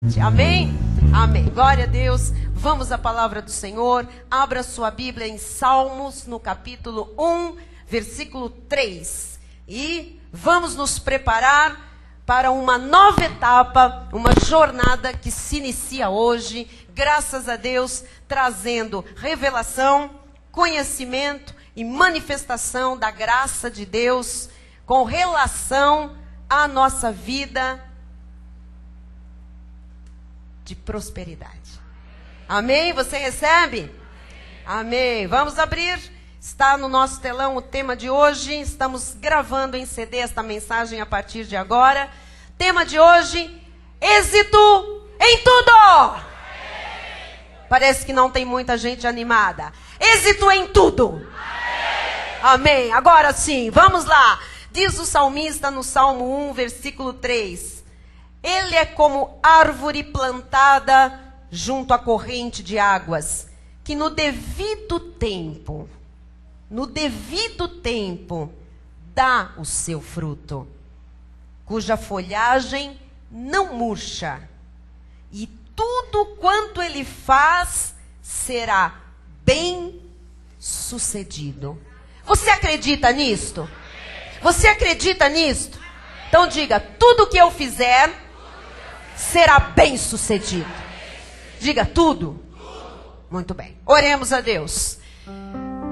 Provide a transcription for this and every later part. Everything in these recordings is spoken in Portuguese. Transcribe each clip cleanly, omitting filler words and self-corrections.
Amém? Amém. Glória a Deus. Vamos à palavra do Senhor. Abra sua Bíblia em Salmos, no capítulo 1, versículo 3. E vamos nos preparar para uma nova etapa, uma jornada que se inicia hoje, graças a Deus, trazendo revelação, conhecimento e manifestação da graça de Deus com relação à nossa vida de prosperidade. Amém? Você recebe? Amém. Vamos abrir. Está no nosso telão o tema de hoje. Estamos gravando em CD esta mensagem a partir de agora. Tema de hoje: êxito em tudo. Parece que não tem muita gente animada. Êxito em tudo. Amém. Agora sim, vamos lá. Diz o salmista no Salmo 1, versículo 3. Ele é como árvore plantada junto à corrente de águas, que no devido tempo, dá o seu fruto, cuja folhagem não murcha, e tudo quanto ele faz será bem sucedido. Você acredita nisto? Você acredita nisto? Então diga: tudo que eu fizer será bem sucedido. Diga: tudo. Muito bem. Oremos a Deus.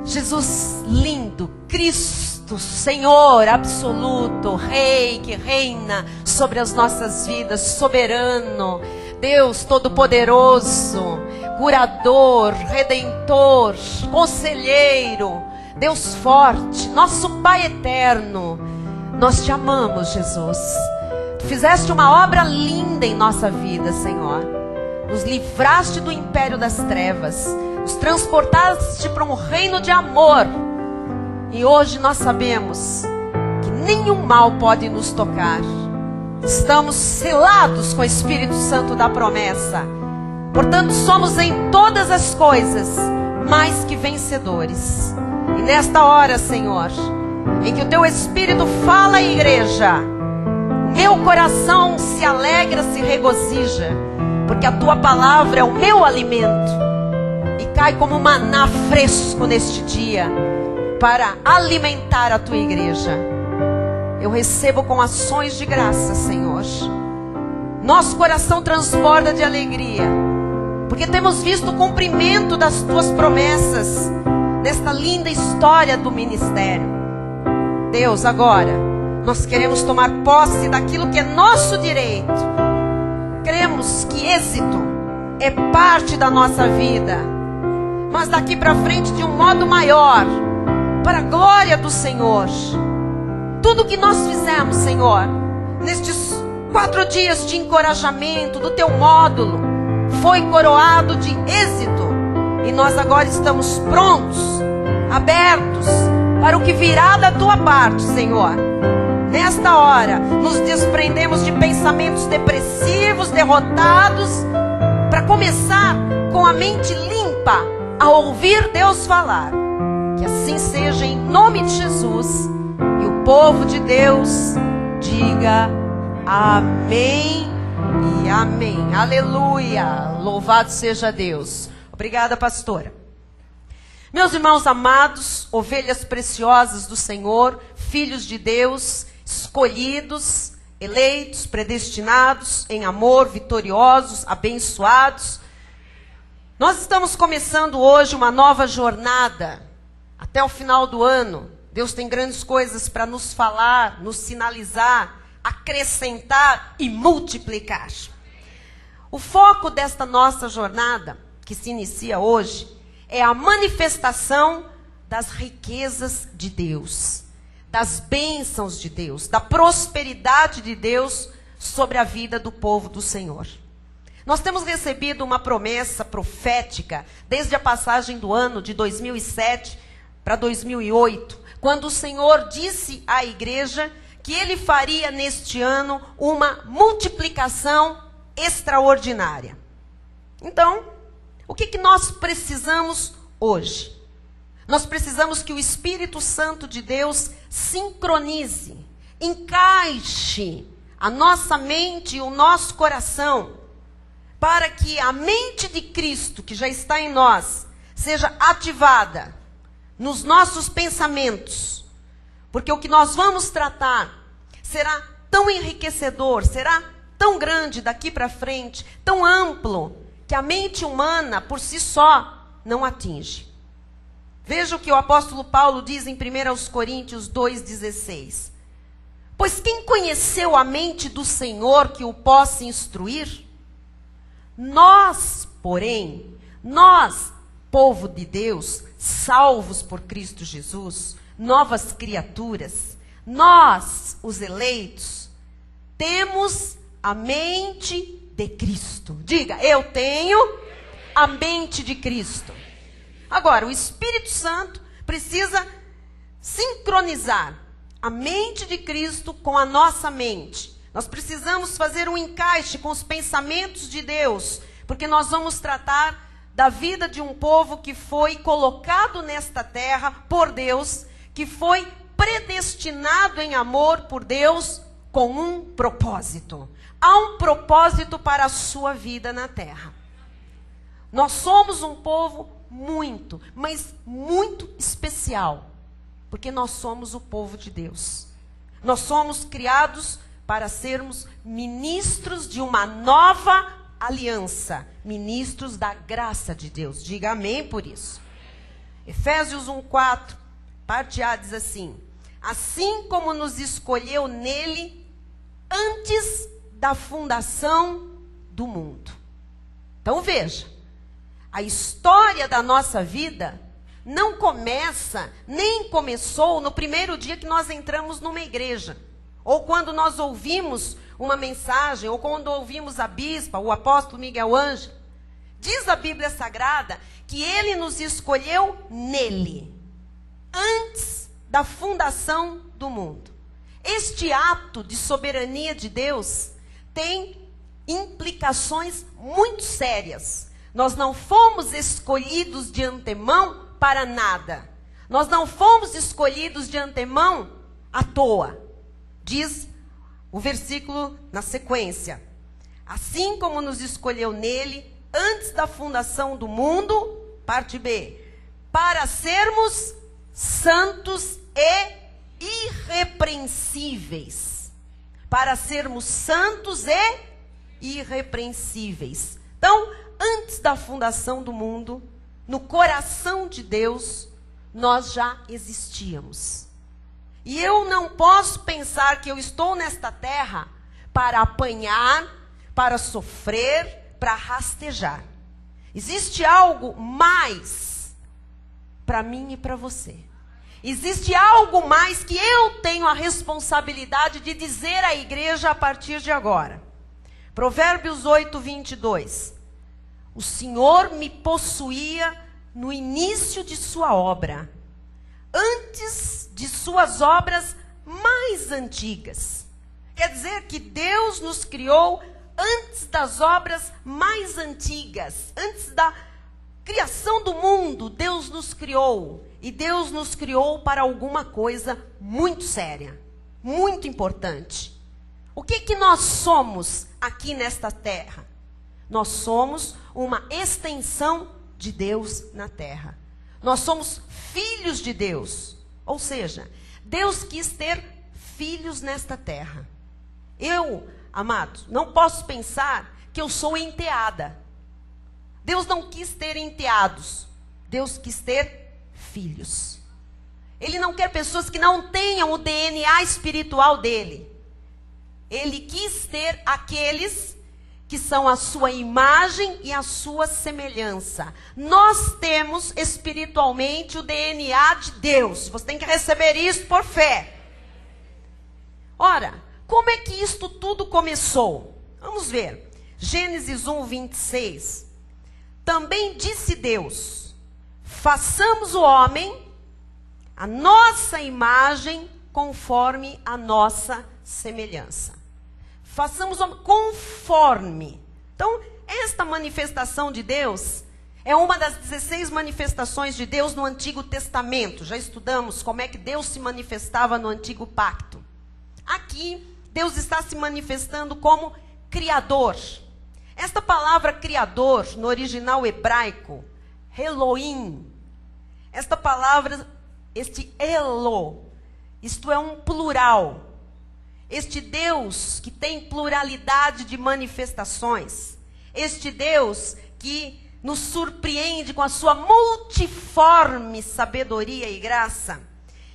Jesus lindo, Cristo, Senhor absoluto, Rei que reina sobre as nossas vidas, soberano, Deus todo-poderoso, curador, redentor, conselheiro, Deus forte, nosso Pai eterno. Nós te amamos, Jesus. Tu fizeste uma obra linda em nossa vida, Senhor. Nos livraste do império das trevas, nos transportaste para um reino de amor. E hoje nós sabemos que nenhum mal pode nos tocar. Estamos selados com o Espírito Santo da promessa. Portanto, somos em todas as coisas mais que vencedores. E nesta hora, Senhor, em que o teu Espírito fala à igreja, meu coração se alegra, se regozija, porque a tua palavra é o meu alimento e cai como maná fresco neste dia para alimentar a tua igreja. Eu recebo com ações de graça, Senhor. Nosso coração transborda de alegria, porque temos visto o cumprimento das tuas promessas nesta linda história do ministério. Deus, agora nós queremos tomar posse daquilo que é nosso direito. Cremos que êxito é parte da nossa vida, mas daqui para frente de um modo maior, para a glória do Senhor. Tudo que nós fizemos, Senhor, nestes 4 dias de encorajamento do teu módulo, foi coroado de êxito. E nós agora estamos prontos, abertos para o que virá da tua parte, Senhor. Nesta hora, nos desprendemos de pensamentos depressivos, derrotados, para começar com a mente limpa a ouvir Deus falar. Que assim seja em nome de Jesus. E o povo de Deus diga amém e amém. Aleluia. Louvado seja Deus. Obrigada, pastora. Meus irmãos amados, ovelhas preciosas do Senhor, filhos de Deus, escolhidos, eleitos, predestinados, em amor, vitoriosos, abençoados. Nós estamos começando hoje uma nova jornada. Até o final do ano, Deus tem grandes coisas para nos falar, nos sinalizar, acrescentar e multiplicar. O foco desta nossa jornada, que se inicia hoje, é a manifestação das riquezas de Deus, das bênçãos de Deus, da prosperidade de Deus sobre a vida do povo do Senhor. Nós temos recebido uma promessa profética desde a passagem do ano de 2007 para 2008, quando o Senhor disse à igreja que Ele faria neste ano uma multiplicação extraordinária. Então, o que nós precisamos hoje? Nós precisamos que o Espírito Santo de Deus sincronize, encaixe a nossa mente e o nosso coração para que a mente de Cristo, que já está em nós, seja ativada nos nossos pensamentos. Porque o que nós vamos tratar será tão enriquecedor, será tão grande daqui para frente, tão amplo, que a mente humana, por si só, não atinge. Veja o que o apóstolo Paulo diz em 1 Coríntios 2,16. Pois quem conheceu a mente do Senhor que o possa instruir? Nós, porém, nós, povo de Deus, salvos por Cristo Jesus, novas criaturas, nós, os eleitos, temos a mente de Cristo. Diga, eu tenho a mente de Cristo. Agora, o Espírito Santo precisa sincronizar a mente de Cristo com a nossa mente. Nós precisamos fazer um encaixe com os pensamentos de Deus, porque nós vamos tratar da vida de um povo que foi colocado nesta terra por Deus, que foi predestinado em amor por Deus com um propósito. Há um propósito para a sua vida na terra. Nós somos um povo muito, mas muito especial, porque nós somos o povo de Deus. Nós somos criados para sermos ministros de uma nova aliança, ministros da graça de Deus. Diga amém por isso. Efésios 1:4, parte A diz assim: assim como nos escolheu nele antes da fundação do mundo. Então veja, a história da nossa vida não começa, nem começou no primeiro dia que nós entramos numa igreja, ou quando nós ouvimos uma mensagem, ou quando ouvimos a bispa, o apóstolo Miguel Ângelo. Diz a Bíblia Sagrada que ele nos escolheu nele, antes da fundação do mundo. Este ato de soberania de Deus tem implicações muito sérias. Nós não fomos escolhidos de antemão para nada. Nós não fomos escolhidos de antemão à toa. Diz o versículo na sequência: assim como nos escolheu nele antes da fundação do mundo, parte B, para sermos santos e irrepreensíveis. Para sermos santos e irrepreensíveis. Então, antes da fundação do mundo, no coração de Deus, nós já existíamos. E eu não posso pensar que eu estou nesta terra para apanhar, para sofrer, para rastejar. Existe algo mais para mim e para você. Existe algo mais que eu tenho a responsabilidade de dizer à igreja a partir de agora. Provérbios 8:22. O Senhor me possuía no início de sua obra, antes de suas obras mais antigas. Quer dizer que Deus nos criou antes das obras mais antigas, antes da criação do mundo. Deus nos criou, e Deus nos criou para alguma coisa muito séria, muito importante. O que nós somos aqui nesta terra? Nós somos uma extensão de Deus na terra. Nós somos filhos de Deus. Ou seja, Deus quis ter filhos nesta terra. Eu, amados, não posso pensar que eu sou enteada. Deus não quis ter enteados. Deus quis ter filhos. Ele não quer pessoas que não tenham o DNA espiritual dele. Ele quis ter aqueles que são a sua imagem e a sua semelhança. Nós temos espiritualmente o DNA de Deus. Você tem que receber isso por fé. Ora, como é que isto tudo começou? Vamos ver. Gênesis 1:26. Também disse Deus: façamos o homem a nossa imagem conforme a nossa semelhança. Façamos o homem conforme. Então, esta manifestação de Deus é uma das 16 manifestações de Deus no Antigo Testamento. Já estudamos como é que Deus se manifestava no Antigo Pacto. Aqui, Deus está se manifestando como Criador. Esta palavra criador, no original hebraico, Elohim, esta palavra, este Elo, isto é um plural. Este Deus que tem pluralidade de manifestações, este Deus que nos surpreende com a sua multiforme sabedoria e graça.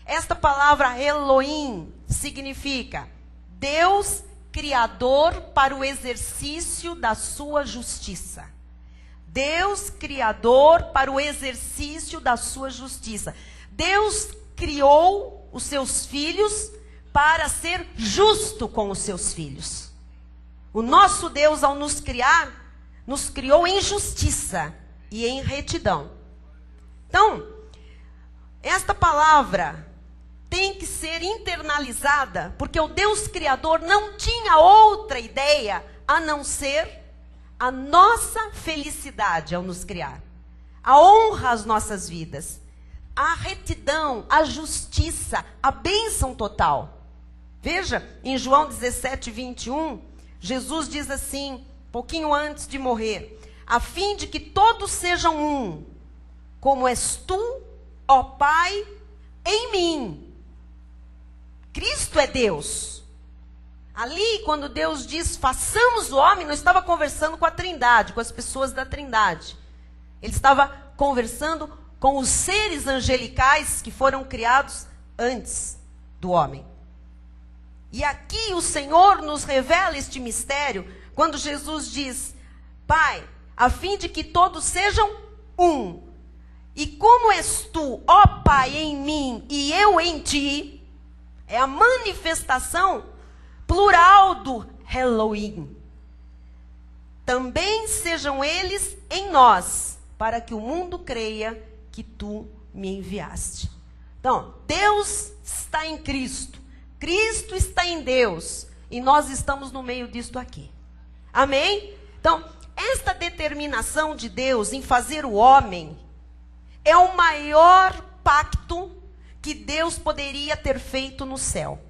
Esta palavra Elohim significa Deus criador para o exercício da sua justiça. Deus criador para o exercício da sua justiça. Deus criou os seus filhos para ser justo com os seus filhos. O nosso Deus, ao nos criar, nos criou em justiça e em retidão. Então, esta palavra tem que ser internalizada, porque o Deus Criador não tinha outra ideia a não ser a nossa felicidade ao nos criar, a honra às nossas vidas, a retidão, a justiça, a bênção total. Veja, em João 17, 21, Jesus diz assim, pouquinho antes de morrer, a fim de que todos sejam um, como és tu, ó Pai, em mim. Cristo é Deus. Ali, quando Deus diz, façamos o homem, não estava conversando com a Trindade, com as pessoas da Trindade. Ele estava conversando com os seres angelicais que foram criados antes do homem. E aqui o Senhor nos revela este mistério, quando Jesus diz, Pai, a fim de que todos sejam um. E como és tu, ó Pai, em mim e eu em ti, é a manifestação plural do Elohim. Também sejam eles em nós, para que o mundo creia que tu me enviaste. Então, Deus está em Cristo. Cristo está em Deus. E nós estamos no meio disto aqui. Amém? Então, esta determinação de Deus em fazer o homem é o maior pacto que Deus poderia ter feito no céu.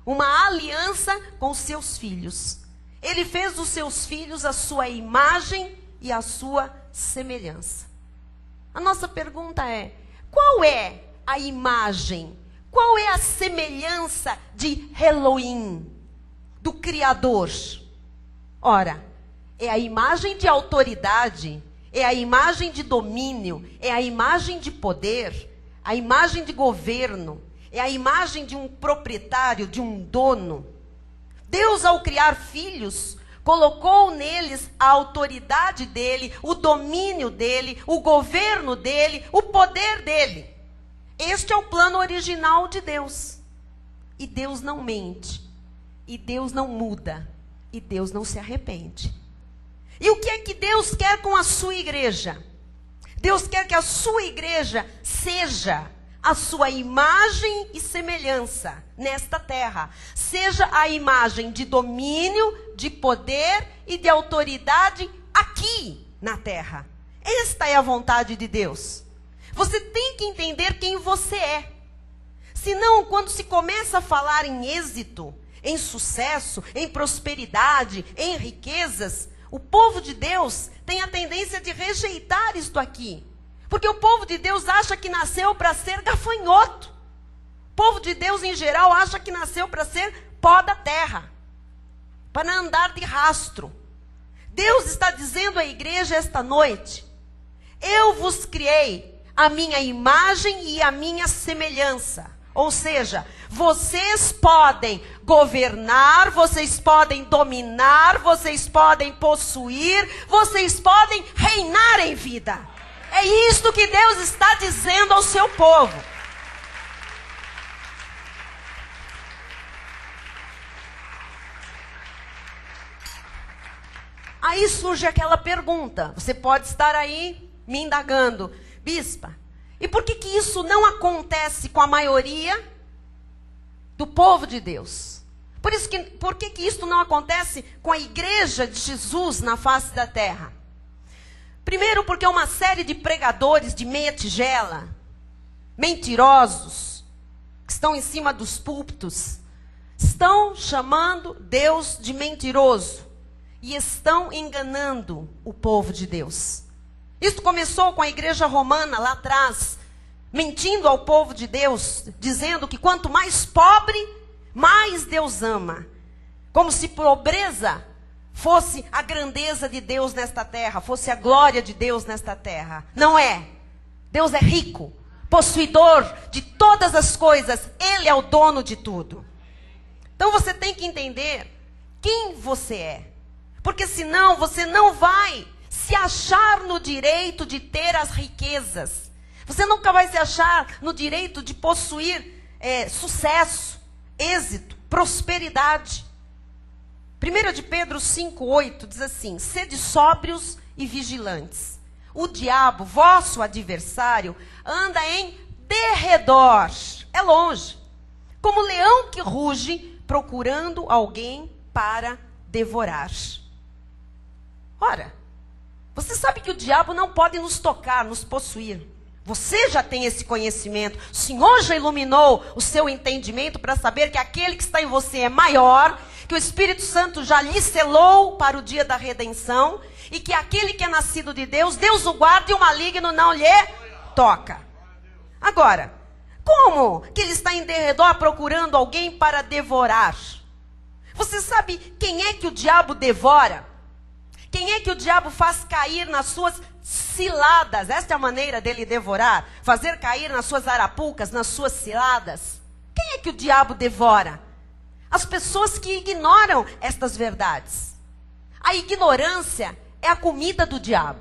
Uma aliança com os seus filhos. Ele fez dos seus filhos a sua imagem e a sua semelhança. A nossa pergunta é, qual é a imagem, qual é a semelhança de Elohim, do Criador? Ora, é a imagem de autoridade, é a imagem de domínio, é a imagem de poder, a imagem de governo, é a imagem de um proprietário, de um dono. Deus, ao criar filhos, colocou neles a autoridade dele, o domínio dele, o governo dele, o poder dele. Este é o plano original de Deus. E Deus não mente. E Deus não muda. E Deus não se arrepende. E o que é que Deus quer com a sua igreja? Deus quer que a sua igreja seja a sua imagem e semelhança nesta terra. Seja a imagem de domínio, de poder e de autoridade aqui na terra. Esta é a vontade de Deus. Você tem que entender quem você é. Senão, quando se começa a falar em êxito, em sucesso, em prosperidade, em riquezas, o povo de Deus tem a tendência de rejeitar isto aqui. Porque o povo de Deus acha que nasceu para ser gafanhoto. O povo de Deus, em geral, acha que nasceu para ser pó da terra. Para andar de rastro. Deus está dizendo à igreja esta noite, eu vos criei a minha imagem e a minha semelhança. Ou seja, vocês podem governar, vocês podem dominar, vocês podem possuir, vocês podem reinar em vida. É isto que Deus está dizendo ao seu povo. Aí surge aquela pergunta, você pode estar aí me indagando, bispa, e por que isso não acontece com a maioria do povo de Deus? Por que isso não acontece com a igreja de Jesus na face da terra? Primeiro, porque uma série de pregadores de meia tigela, mentirosos, que estão em cima dos púlpitos, estão chamando Deus de mentiroso. e estão enganando o povo de Deus. Isso começou com a igreja romana lá atrás, mentindo ao povo de Deus, dizendo que quanto mais pobre, mais Deus ama. Como se pobreza fosse a grandeza de Deus nesta terra, fosse a glória de Deus nesta terra. Não é. Deus é rico, possuidor de todas as coisas. Ele é o dono de tudo. Então você tem que entender quem você é. Porque senão você não vai se achar no direito de ter as riquezas. Você nunca vai se achar no direito de possuir sucesso, êxito, prosperidade. 1 de Pedro 5,8 diz assim: sede sóbrios e vigilantes. O diabo, vosso adversário, anda em derredor, é longe, como leão que ruge, procurando alguém para devorar. Ora, você sabe que o diabo não pode nos tocar, nos possuir. Você já tem esse conhecimento. O Senhor já iluminou o seu entendimento para saber que aquele que está em você é maior, que o Espírito Santo já lhe selou para o dia da redenção, e que aquele que é nascido de Deus, Deus o guarda e o maligno não lhe toca. Agora, como que ele está em derredor procurando alguém para devorar? Você sabe quem é que o diabo devora? Quem é que o diabo faz cair nas suas ciladas? Esta é a maneira dele devorar. Fazer cair nas suas arapucas, nas suas ciladas. Quem é que o diabo devora? As pessoas que ignoram estas verdades. A ignorância é a comida do diabo.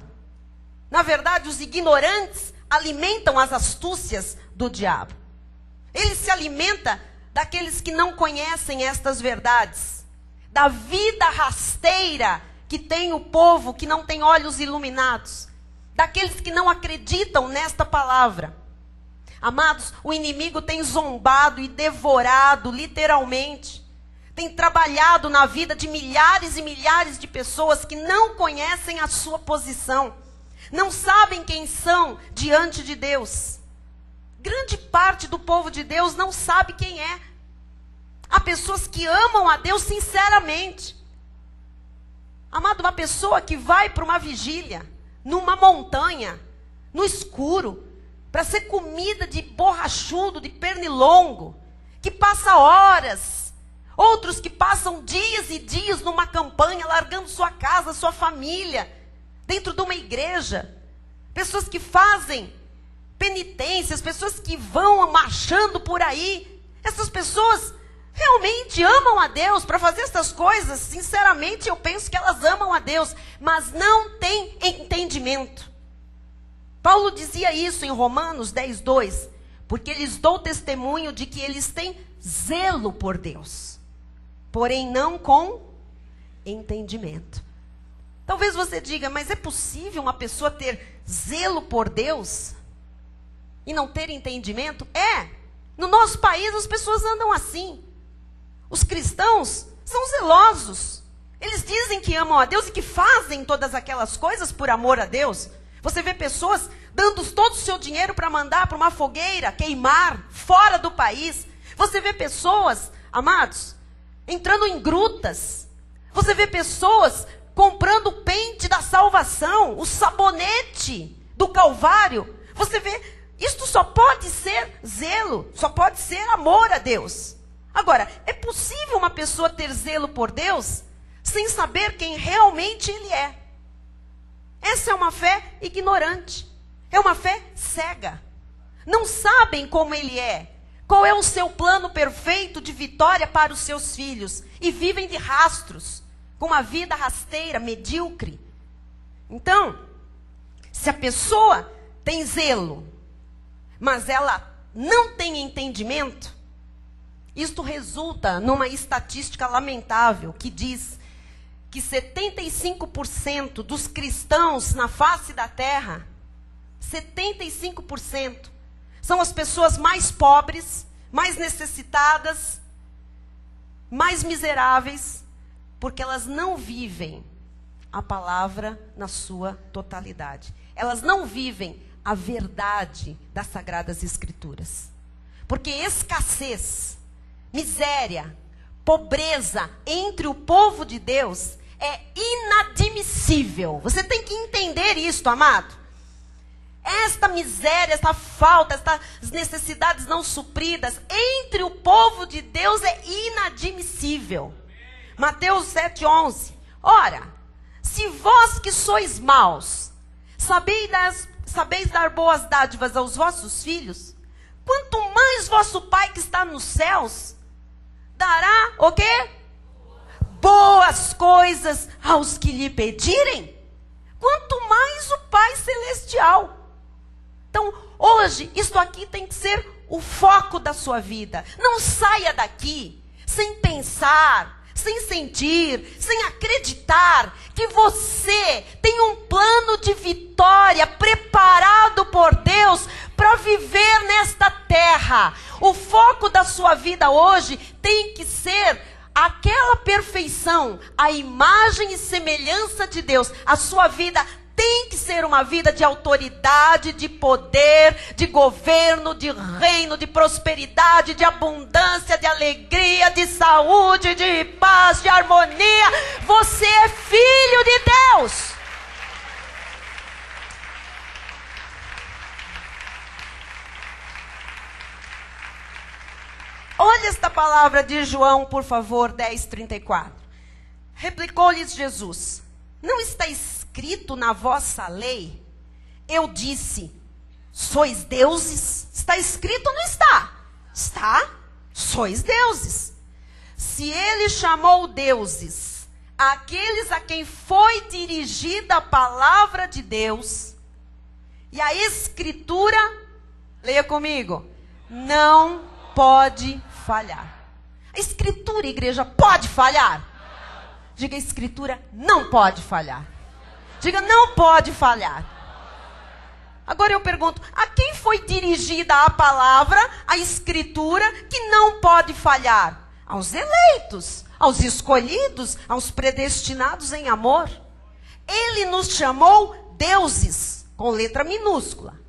Na verdade, os ignorantes alimentam as astúcias do diabo. Ele se alimenta daqueles que não conhecem estas verdades. Da vida rasteira que tem o povo que não tem olhos iluminados, daqueles que não acreditam nesta palavra. Amados, o inimigo tem zombado e devorado, literalmente. Tem trabalhado na vida de milhares e milhares de pessoas que não conhecem a sua posição, não sabem quem são diante de Deus. Grande parte do povo de Deus não sabe quem é. Há pessoas que amam a Deus sinceramente. Amado, uma pessoa que vai para uma vigília, numa montanha, no escuro, para ser comida de borrachudo, de pernilongo, que passa horas, outros que passam dias e dias numa campanha, largando sua casa, sua família, dentro de uma igreja, pessoas que fazem penitências, pessoas que vão marchando por aí, essas pessoas realmente amam a Deus para fazer essas coisas. Sinceramente, eu penso que elas amam a Deus, mas não têm entendimento. Paulo dizia isso em Romanos 10:2, porque lhes dou testemunho de que eles têm zelo por Deus, porém não com entendimento. Talvez você diga, mas é possível uma pessoa ter zelo por Deus e não ter entendimento? É. No nosso país as pessoas andam assim. Os cristãos são zelosos. Eles dizem que amam a Deus e que fazem todas aquelas coisas por amor a Deus. Você vê pessoas dando todo o seu dinheiro para mandar para uma fogueira queimar fora do país. Você vê pessoas, amados, entrando em grutas. Você vê pessoas comprando o pente da salvação, o sabonete do Calvário. Você vê, isto só pode ser zelo, só pode ser amor a Deus. Agora, é possível uma pessoa ter zelo por Deus sem saber quem realmente Ele é? Essa é uma fé ignorante. É uma fé cega. Não sabem como Ele é. Qual é o seu plano perfeito de vitória para os seus filhos. E vivem de rastros, com uma vida rasteira, medíocre. Então, se a pessoa tem zelo, mas ela não tem entendimento, isto resulta numa estatística lamentável que diz que 75% dos cristãos na face da terra, 75%, são as pessoas mais pobres, mais necessitadas, mais miseráveis, porque elas não vivem a palavra na sua totalidade. Elas não vivem a verdade das Sagradas Escrituras. Porque escassez, miséria, pobreza entre o povo de Deus é inadmissível. Você tem que entender isto, amado. Esta miséria, esta falta, estas necessidades não supridas entre o povo de Deus é inadmissível. Mateus 7,11. Ora, se vós que sois maus, sabeis dar boas dádivas aos vossos filhos, quanto mais vosso Pai que está nos céus dará o quê? Boas coisas aos que lhe pedirem. Quanto mais o Pai Celestial. Então, hoje, isto aqui tem que ser o foco da sua vida. Não saia daqui sem pensar, sem sentir, sem acreditar que você tem um plano de vitória preparado por Deus para viver nesta terra. O foco da sua vida hoje tem que ser aquela perfeição, a imagem e semelhança de Deus. A sua vida tem que ser uma vida de autoridade, de poder, de governo, de reino, de prosperidade, de abundância, de alegria, de saúde, de paz, de harmonia. Você é filho de Deus. Olha esta palavra de João, por favor, 10:34. Replicou-lhes Jesus: não está escrito na vossa lei? Eu disse, sois deuses? Está escrito ou não está? Está. Sois deuses. Se ele chamou deuses aqueles a quem foi dirigida a palavra de Deus, e a Escritura, leia comigo, não pode falhar. A Escritura, igreja, pode falhar? Diga, a Escritura não pode falhar. Diga, não pode falhar. Agora eu pergunto, a quem foi dirigida a palavra, a Escritura, que não pode falhar? Aos eleitos, aos escolhidos, aos predestinados em amor. Ele nos chamou deuses, com letra minúscula.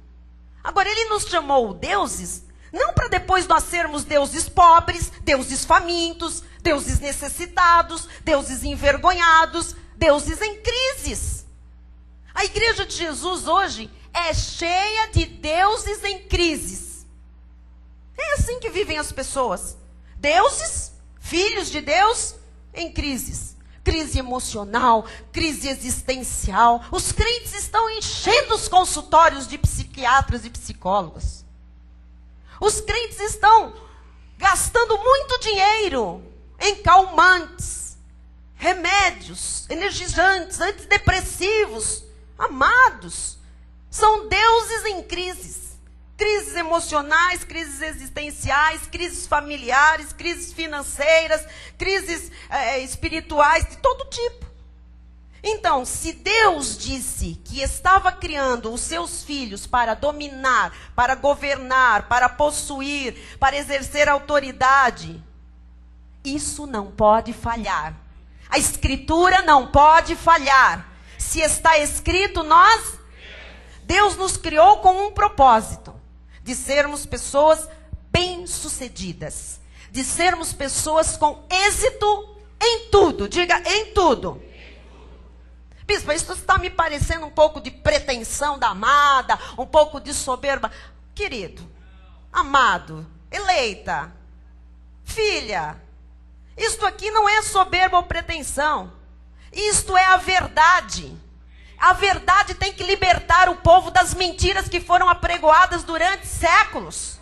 Agora, ele nos chamou deuses, não para depois nós sermos deuses pobres, deuses famintos, deuses necessitados, deuses envergonhados, deuses em crises. A igreja de Jesus hoje é cheia de deuses em crises. É assim que vivem as pessoas. Deuses, filhos de Deus, em crises. Crise emocional, crise existencial. Os crentes estão enchendo os consultórios de psiquiatras e psicólogos. Os crentes estão gastando muito dinheiro em calmantes, remédios, energizantes, antidepressivos. Amados, são deuses em crises. Crises emocionais, crises existenciais, crises familiares, crises financeiras, crises espirituais, de todo tipo. Então, se Deus disse que estava criando os seus filhos para dominar, para governar, para possuir, para exercer autoridade, isso não pode falhar. A Escritura não pode falhar. Se está escrito, Deus nos criou com um propósito, de sermos pessoas bem-sucedidas, de sermos pessoas com êxito em tudo. Diga, em tudo. Bispo, isso está me parecendo um pouco de pretensão da amada, um pouco de soberba. Querido, amado, eleita, filha, isto aqui não é soberba ou pretensão. Isto é a verdade. A verdade tem que libertar o povo das mentiras que foram apregoadas durante séculos.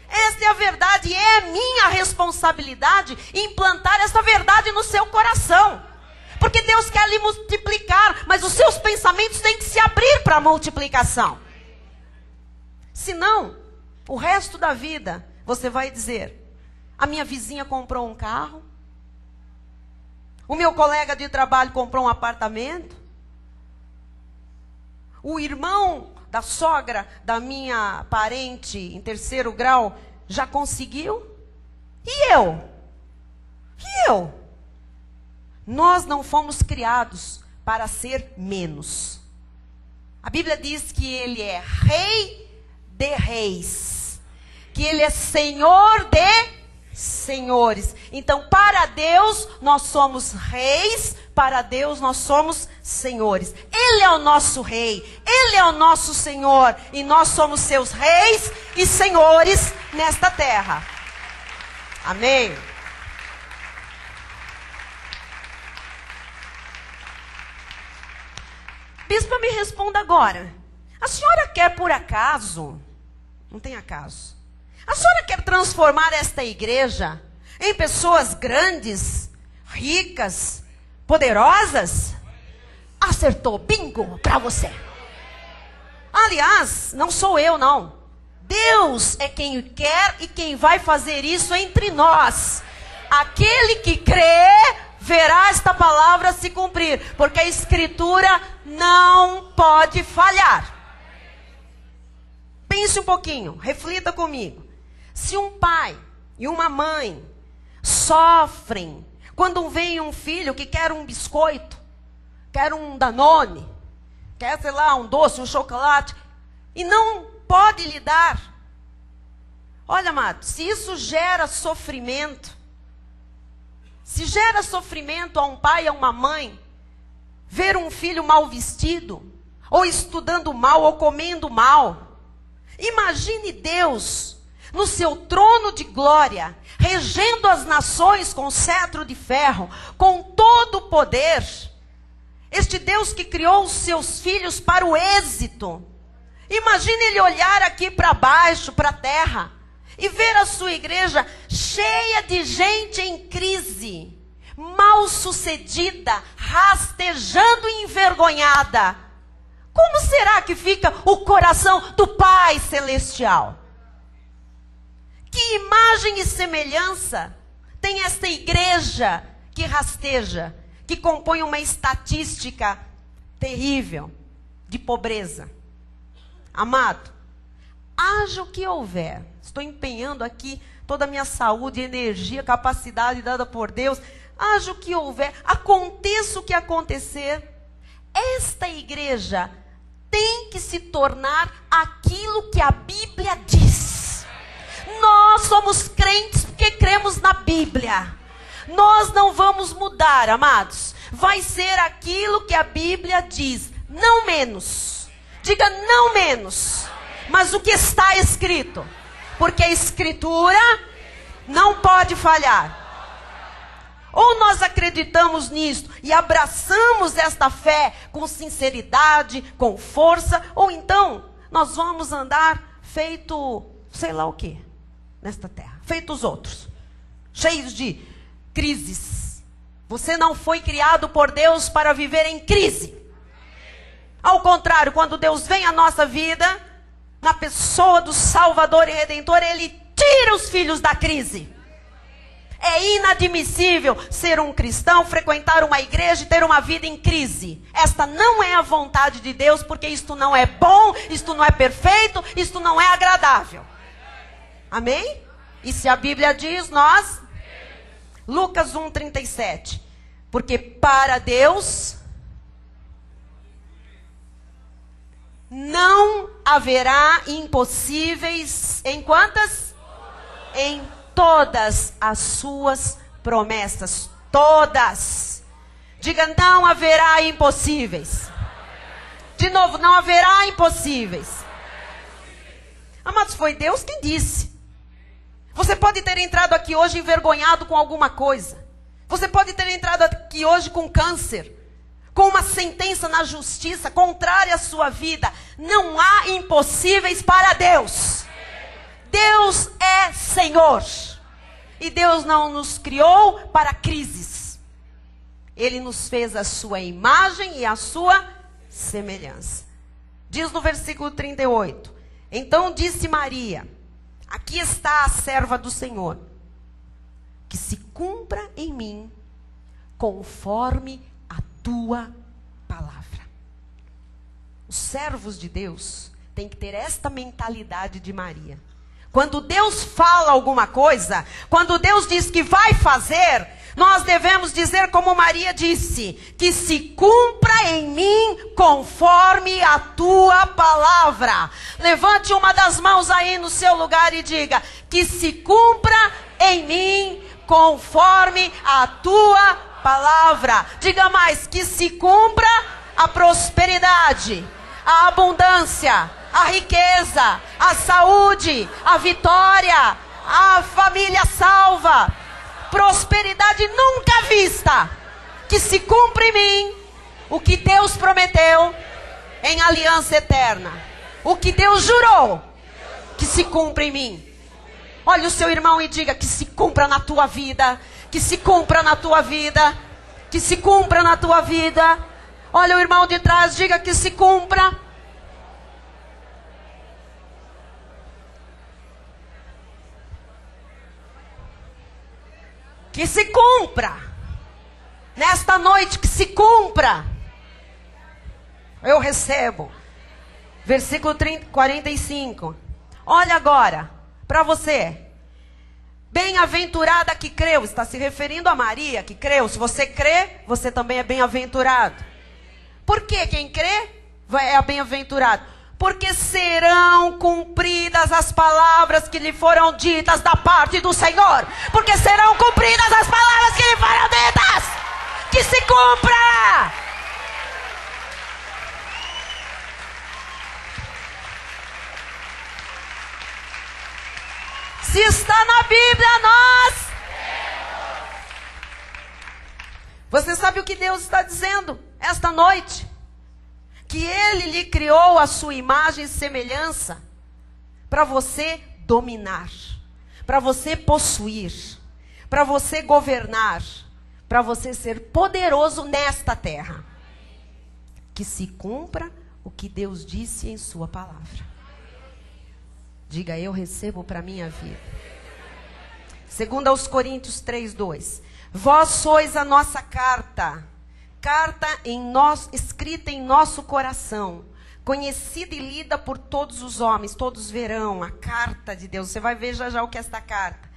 Esta é a verdade e é minha responsabilidade implantar essa verdade no seu coração. Porque Deus quer lhe multiplicar, mas os seus pensamentos têm que se abrir para a multiplicação. Senão, o resto da vida, você vai dizer, a minha vizinha comprou um carro, o meu colega de trabalho comprou um apartamento, o irmão da sogra da minha parente em 3º grau já conseguiu, e eu? E eu? Nós não fomos criados para ser menos. A Bíblia diz que ele é rei de reis, que ele é senhor de senhores. Então, para Deus, nós somos reis, para Deus, nós somos senhores. Ele é o nosso rei, Ele é o nosso Senhor, e nós somos seus reis e senhores nesta terra. Amém? Bispa, me responda agora. A senhora quer por acaso, não tem acaso, a senhora quer transformar esta igreja em pessoas grandes, ricas, poderosas? Acertou, bingo, para você. Aliás, não sou eu, não. Deus é quem quer e quem vai fazer isso entre nós. Aquele que crê, verá esta palavra se cumprir, porque a Escritura não pode falhar. Pense um pouquinho, reflita comigo. Se um pai e uma mãe sofrem quando vem um filho que quer um biscoito, quer um Danone, quer, sei lá, um doce, um chocolate, e não pode lhe dar. Olha, amado, se isso gera sofrimento, se gera sofrimento a um pai e a uma mãe, ver um filho mal vestido, ou estudando mal, ou comendo mal, imagine Deus no seu trono de glória, regendo as nações com cetro de ferro, com todo o poder. Este Deus que criou os seus filhos para o êxito. Imagine ele olhar aqui para baixo, para a terra, e ver a sua igreja cheia de gente em crise, mal sucedida, rastejando e envergonhada. Como será que fica o coração do Pai Celestial? Que imagem e semelhança tem esta igreja que rasteja, que compõe uma estatística terrível de pobreza? Amado, haja o que houver, estou empenhando aqui toda a minha saúde, energia, capacidade dada por Deus, haja o que houver, aconteça o que acontecer, esta igreja tem que se tornar aquilo que a Bíblia diz. Nós somos crentes porque cremos na Bíblia. Nós não vamos mudar, amados. Vai ser aquilo que a Bíblia diz, não menos. Diga não menos, mas o que está escrito. Porque a Escritura não pode falhar. Ou nós acreditamos nisto e abraçamos esta fé com sinceridade, com força, ou então nós vamos andar feito, sei lá o quê, nesta terra. Feito os outros, cheios de crises. Você não foi criado por Deus para viver em crise. Ao contrário, quando Deus vem à nossa vida, na pessoa do Salvador e Redentor, Ele tira os filhos da crise. É inadmissível ser um cristão, frequentar uma igreja e ter uma vida em crise. Esta não é a vontade de Deus, porque isto não é bom, isto não é perfeito, isto não é agradável. Amém? E se a Bíblia diz, nós... Lucas 1:37. Porque para Deus não haverá impossíveis em quantas? Em todas as suas promessas. Todas. Diga, não haverá impossíveis. De novo, não haverá impossíveis. Amados, foi Deus quem disse. Você pode ter entrado aqui hoje envergonhado com alguma coisa. Você pode ter entrado aqui hoje com câncer, com uma sentença na justiça contrária à sua vida. Não há impossíveis para Deus. Deus é Senhor. E Deus não nos criou para crises. Ele nos fez a sua imagem e a sua semelhança. Diz no versículo 38. Então disse Maria: aqui está a serva do Senhor, que se cumpra em mim conforme a tua palavra. Os servos de Deus têm que ter esta mentalidade de Maria. Quando Deus fala alguma coisa, quando Deus diz que vai fazer, nós devemos dizer como Maria disse: que se cumpra em mim conforme a tua palavra. Levante uma das mãos aí no seu lugar e diga: que se cumpra em mim conforme a tua palavra. Diga mais, que se cumpra a prosperidade, a abundância, a riqueza, a saúde, a vitória, a família salva, prosperidade nunca vista. Que se cumpra em mim o que Deus prometeu em aliança eterna. O que Deus jurou, que se cumpra em mim. Olha o seu irmão e diga, que se cumpra na tua vida, que se cumpra na tua vida, que se cumpra na tua vida. Olha o irmão de trás, diga, que se cumpra. Que se cumpra. Nesta noite, que se cumpra. Eu recebo. Versículo 45. Olha agora, para você. Bem-aventurada que creu. Está se referindo a Maria que creu. Se você crê, você também é bem-aventurado. Por que quem crê é bem-aventurado? Porque serão cumpridas as palavras que lhe foram ditas da parte do Senhor. Porque serão cumpridas as palavras que lhe foram ditas. Que se cumpra! Se está na Bíblia, nós... Você sabe o que Deus está dizendo esta noite? Que Ele lhe criou a sua imagem e semelhança para você dominar, para você possuir, para você governar, para você ser poderoso nesta terra. Que se cumpra o que Deus disse em sua palavra. Diga, eu recebo para minha vida. Segundo aos Coríntios 3:2. Vós sois a nossa carta escrita em nosso coração, conhecida e lida por todos os homens. Todos verão a carta de Deus. Você vai ver já o que é esta carta.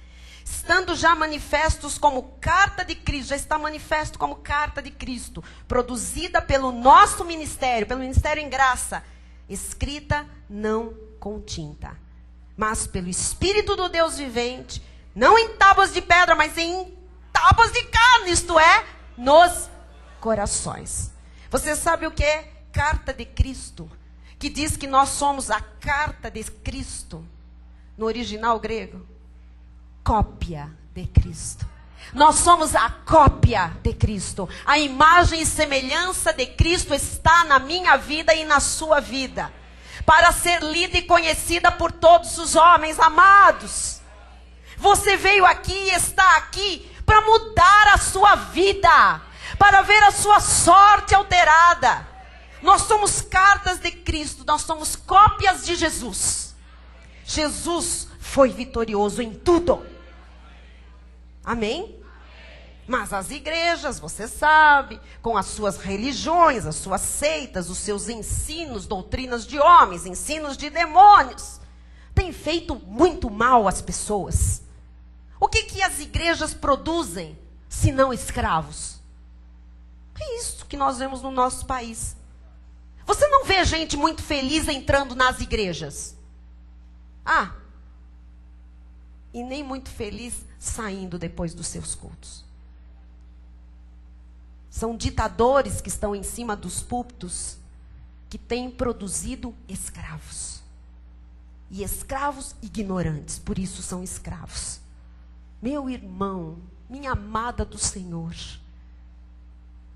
Estando já manifestos como carta de Cristo, já está manifesto como carta de Cristo, produzida pelo nosso ministério, pelo ministério em graça, escrita não com tinta, mas pelo Espírito do Deus vivente, não em tábuas de pedra, mas em tábuas de carne, isto é, nos corações. Você sabe o que é carta de Cristo? Que diz que nós somos a carta de Cristo. No original grego, cópia de Cristo. Nós somos a cópia de Cristo. A imagem e semelhança de Cristo está na minha vida e na sua vida, para ser lida e conhecida por todos os homens amados. Você veio aqui e está aqui para mudar a sua vida, para ver a sua sorte alterada. Nós somos cartas de Cristo, nós somos cópias de Jesus. Jesus foi vitorioso em tudo. Amém? Mas as igrejas, você sabe, com as suas religiões, as suas seitas, os seus ensinos, doutrinas de homens, ensinos de demônios, têm feito muito mal às pessoas. O que as igrejas produzem, se não escravos? É isso que nós vemos no nosso país. Você não vê gente muito feliz entrando nas igrejas. E nem muito feliz saindo depois dos seus cultos. São ditadores que estão em cima dos púlpitos, que têm produzido escravos. E escravos ignorantes, por isso são escravos. Meu irmão, minha amada do Senhor,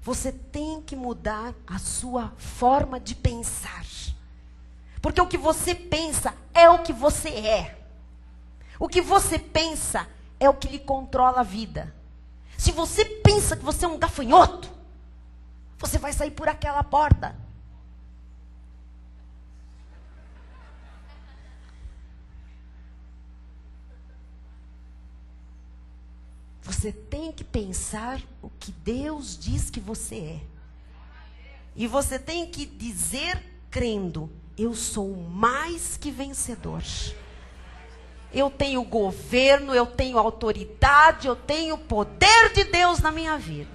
você tem que mudar a sua forma de pensar. Porque o que você pensa é o que você é. O que você pensa é o que lhe controla a vida. Se você pensa que você é um gafanhoto, você vai sair por aquela porta. Você tem que pensar o que Deus diz que você é. E você tem que dizer, crendo, eu sou mais que vencedor. Eu tenho governo, eu tenho autoridade, eu tenho o poder de Deus na minha vida.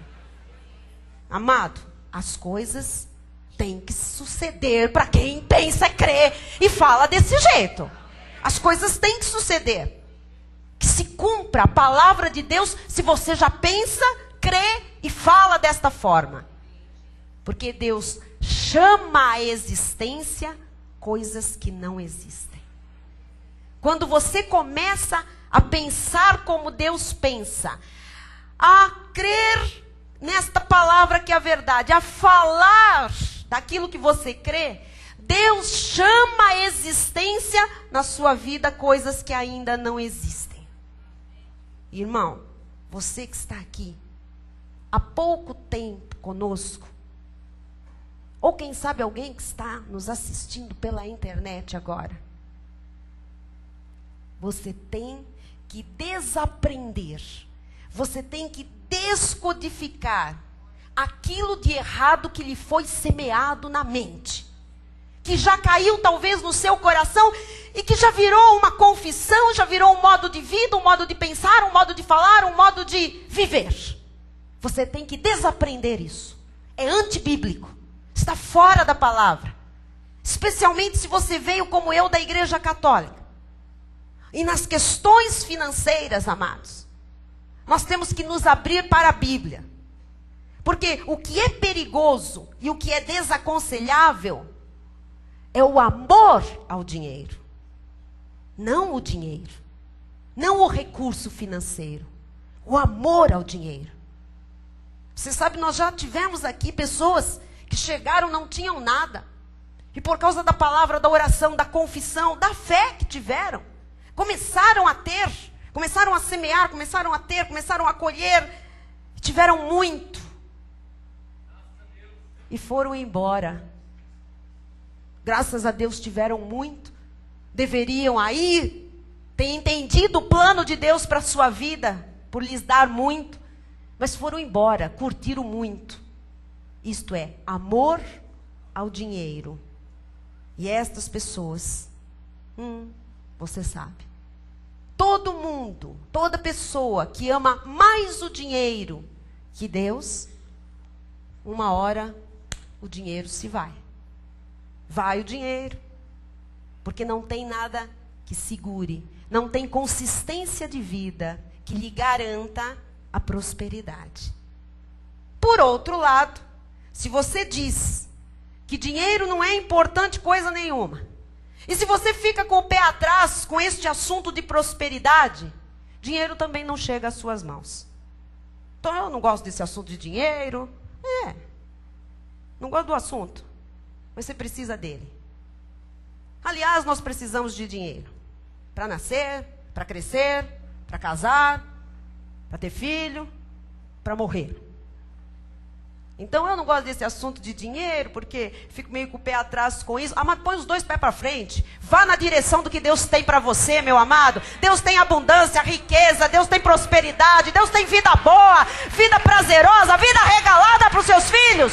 Amado, as coisas têm que suceder para quem pensa, crê e fala desse jeito. As coisas têm que suceder. Que se cumpra a palavra de Deus se você já pensa, crê e fala desta forma. Porque Deus chama à existência coisas que não existem. Quando você começa a pensar como Deus pensa, a crer nesta palavra que é a verdade, a falar daquilo que você crê, Deus chama à existência na sua vida coisas que ainda não existem. Irmão, você que está aqui há pouco tempo conosco, ou quem sabe alguém que está nos assistindo pela internet agora, você tem que desaprender, você tem que descodificar aquilo de errado que lhe foi semeado na mente, que já caiu talvez no seu coração e que já virou uma confissão, já virou um modo de vida, um modo de pensar, um modo de falar, um modo de viver. Você tem que desaprender isso. É antibíblico. Está fora da palavra. Especialmente se você veio como eu da Igreja Católica. E nas questões financeiras, amados, nós temos que nos abrir para a Bíblia. Porque o que é perigoso e o que é desaconselhável é o amor ao dinheiro. Não o dinheiro. Não o recurso financeiro. O amor ao dinheiro. Você sabe, nós já tivemos aqui pessoas que chegaram, não tinham nada. E por causa da palavra, da oração, da confissão, da fé que tiveram, começaram a ter, começaram a semear, começaram a ter, começaram a colher. Tiveram muito. E foram embora. Graças a Deus tiveram muito. Deveriam aí ter entendido o plano de Deus para a sua vida, por lhes dar muito. Mas foram embora, curtiram muito. Isto é, amor ao dinheiro. E estas pessoas, você sabe, todo mundo, toda pessoa que ama mais o dinheiro que Deus, uma hora o dinheiro se vai. Vai o dinheiro, porque não tem nada que segure, não tem consistência de vida que lhe garanta a prosperidade. Por outro lado, se você diz que dinheiro não é importante coisa nenhuma, e se você fica com o pé atrás com este assunto de prosperidade, dinheiro também não chega às suas mãos. Então eu não gosto desse assunto de dinheiro, não gosto do assunto, mas você precisa dele. Aliás, nós precisamos de dinheiro para nascer, para crescer, para casar, para ter filho, para morrer. Então eu não gosto desse assunto de dinheiro, porque fico meio com o pé atrás com isso. Mas põe os dois pés para frente. Vá na direção do que Deus tem para você, meu amado. Deus tem abundância, riqueza, Deus tem prosperidade, Deus tem vida boa, vida prazerosa, vida regalada para os seus filhos.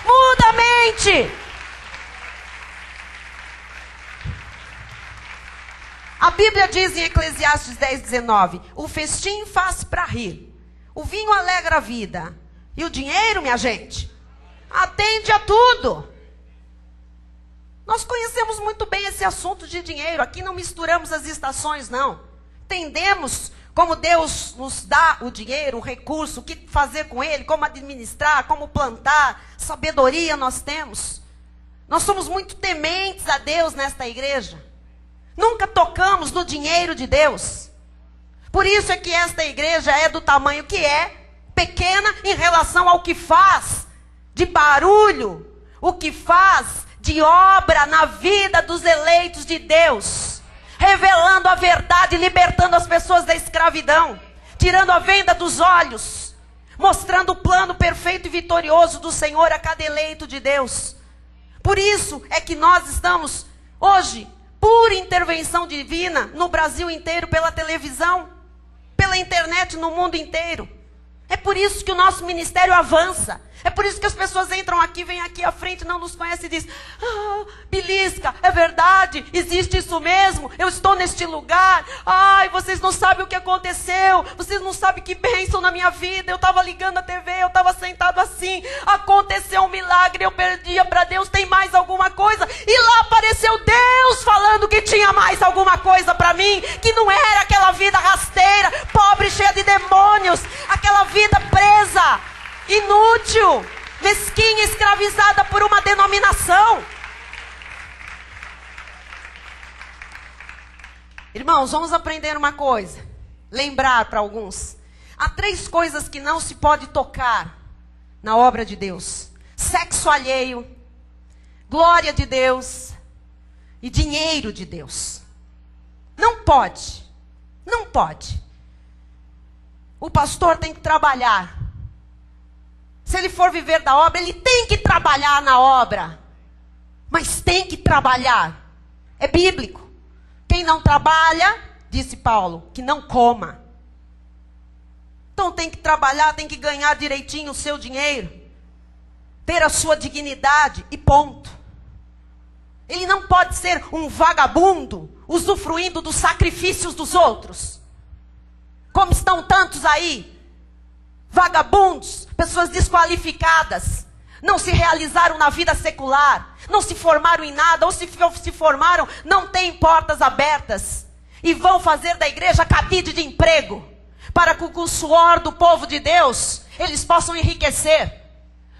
Muda a mente. A Bíblia diz em Eclesiastes 10:19, o festim faz para rir, o vinho alegra a vida, e o dinheiro, minha gente, atende a tudo. Nós conhecemos muito bem esse assunto de dinheiro, aqui não misturamos as estações, não. Entendemos como Deus nos dá o dinheiro, o recurso, o que fazer com ele, como administrar, como plantar, sabedoria nós temos. Nós somos muito tementes a Deus nesta igreja. Nunca tocamos no dinheiro de Deus. Por isso é que esta igreja é do tamanho que é, pequena em relação ao que faz de barulho, o que faz de obra na vida dos eleitos de Deus, revelando a verdade, libertando as pessoas da escravidão, tirando a venda dos olhos, mostrando o plano perfeito e vitorioso do Senhor a cada eleito de Deus. Por isso é que nós estamos hoje, por intervenção divina, no Brasil inteiro, pela televisão, pela internet, no mundo inteiro. É por isso que o nosso ministério avança. É por isso que as pessoas entram aqui, vêm aqui à frente, não nos conhecem e dizem, belisca, é verdade, existe isso mesmo, eu estou neste lugar, ai, vocês não sabem o que aconteceu, vocês não sabem que bênção na minha vida, eu estava ligando a TV, eu estava sentado assim, aconteceu um milagre, eu perdia para Deus, tem mais alguma coisa, e lá apareceu Deus falando que tinha mais alguma coisa para mim, que não era aquela vida rasteira, pobre, cheia de demônios, aquela vida presa, inútil, mesquinha, escravizada por uma denominação. Irmãos, vamos aprender uma coisa, lembrar para alguns. Há 3 coisas que não se pode tocar na obra de Deus: sexo alheio, glória de Deus e dinheiro de Deus. Não pode. Não pode. O pastor tem que trabalhar. Se ele for viver da obra, ele tem que trabalhar na obra. Mas tem que trabalhar. É bíblico. Quem não trabalha, disse Paulo, que não coma. Então tem que trabalhar, tem que ganhar direitinho o seu dinheiro, ter a sua dignidade e ponto. Ele não pode ser um vagabundo, usufruindo dos sacrifícios dos outros. Como estão tantos aí, vagabundos, pessoas desqualificadas, não se realizaram na vida secular, não se formaram em nada, ou se formaram, não têm portas abertas, e vão fazer da igreja cabide de emprego, para que com o suor do povo de Deus, eles possam enriquecer.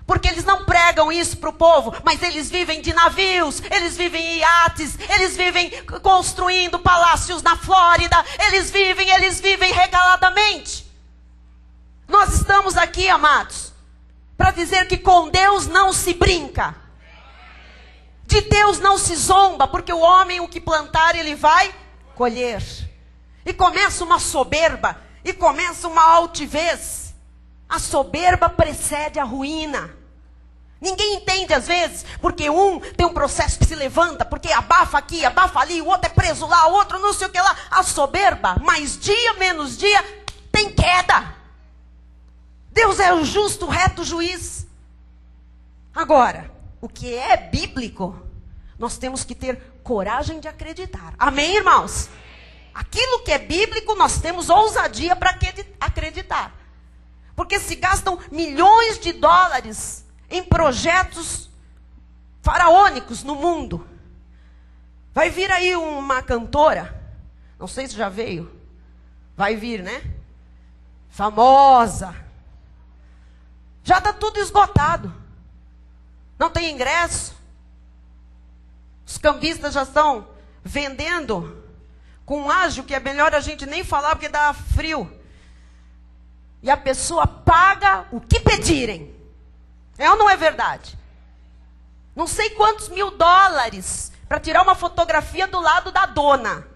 Porque eles não pregam isso para o povo, mas eles vivem de navios, eles vivem em iates, eles vivem construindo palácios na Flórida, eles vivem regaladamente. Nós estamos aqui, amados, para dizer que com Deus não se brinca. De Deus não se zomba, porque o homem, o que plantar, ele vai colher. E começa uma soberba, e começa uma altivez. A soberba precede a ruína. Ninguém entende às vezes, porque um tem um processo que se levanta, porque abafa aqui, abafa ali, o outro é preso lá, o outro não sei o que lá. A soberba, mais dia, menos dia, tem queda. Deus é o justo, reto juiz. Agora, o que é bíblico, nós temos que ter coragem de acreditar. Amém, irmãos? Aquilo que é bíblico, nós temos ousadia para acreditar. Porque se gastam milhões de dólares em projetos faraônicos no mundo. Vai vir aí uma cantora, não sei se já veio, vai vir, né? Famosa. Já está tudo esgotado. Não tem ingresso. Os cambistas já estão vendendo com um ágio que é melhor a gente nem falar porque dá frio. E a pessoa paga o que pedirem. É ou não é verdade? Não sei quantos mil dólares para tirar uma fotografia do lado da dona.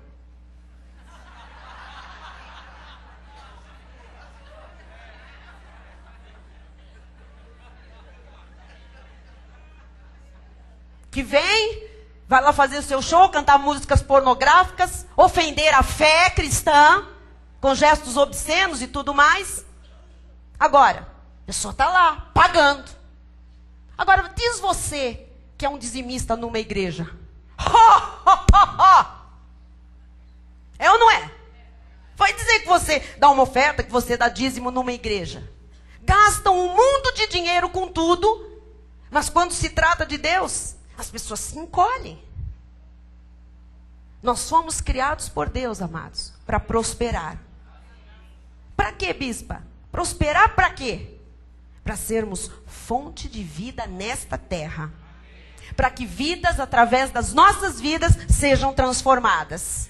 Que vem, vai lá fazer o seu show, cantar músicas pornográficas, ofender a fé cristã, com gestos obscenos e tudo mais. Agora, a pessoa está lá, pagando. Agora, diz você que é um dizimista numa igreja. É ou não é? Vai dizer que você dá uma oferta, que você dá dízimo numa igreja. Gastam um mundo de dinheiro com tudo, mas quando se trata de Deus, as pessoas se encolhem. Nós fomos criados por Deus, amados, para prosperar. Para quê, bispa? Prosperar para quê? Para sermos fonte de vida nesta terra. Para que vidas, através das nossas vidas, sejam transformadas.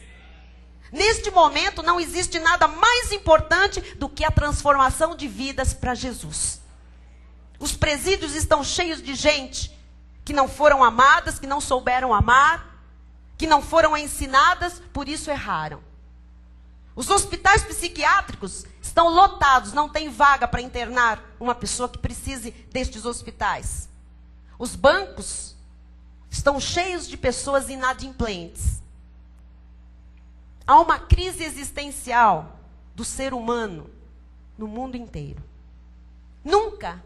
Neste momento, não existe nada mais importante do que a transformação de vidas para Jesus. Os presídios estão cheios de gente que não foram amadas, que não souberam amar, que não foram ensinadas, por isso erraram. Os hospitais psiquiátricos estão lotados, não tem vaga para internar uma pessoa que precise destes hospitais. Os bancos estão cheios de pessoas inadimplentes. Há uma crise existencial do ser humano no mundo inteiro. Nunca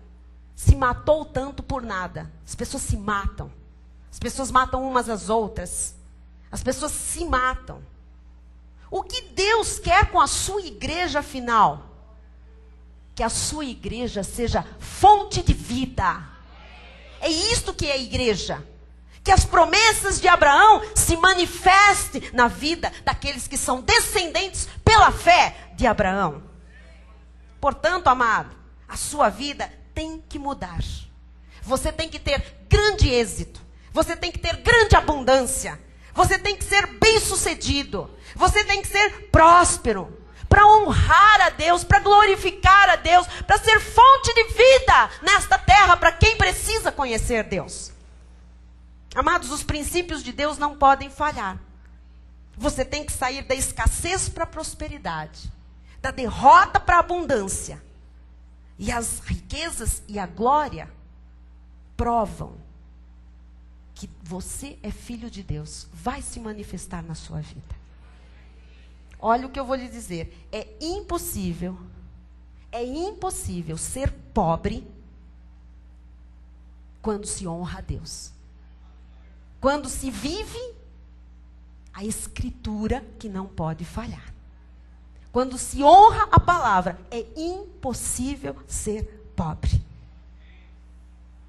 se matou tanto por nada. As pessoas se matam. As pessoas matam umas às outras. As pessoas se matam. O que Deus quer com a sua igreja afinal? Que a sua igreja seja fonte de vida. É isto que é a igreja. que as promessas de Abraão se manifestem na vida daqueles que são descendentes pela fé de Abraão. Portanto, amado, a sua vida tem que mudar. Você tem que ter grande êxito. Você tem que ter grande abundância. Você tem que ser bem-sucedido. Você tem que ser próspero. Para honrar a Deus, para glorificar a Deus, para ser fonte de vida nesta terra para quem precisa conhecer Deus. Amados, os princípios de Deus não podem falhar. Você tem que sair da escassez para a prosperidade, da derrota para a abundância. E as riquezas e a glória provam que você é filho de Deus. Vai se manifestar na sua vida. Olha o que eu vou lhe dizer. É impossível ser pobre quando se honra a Deus. Quando se vive a escritura que não pode falhar. Quando se honra a palavra, é impossível ser pobre.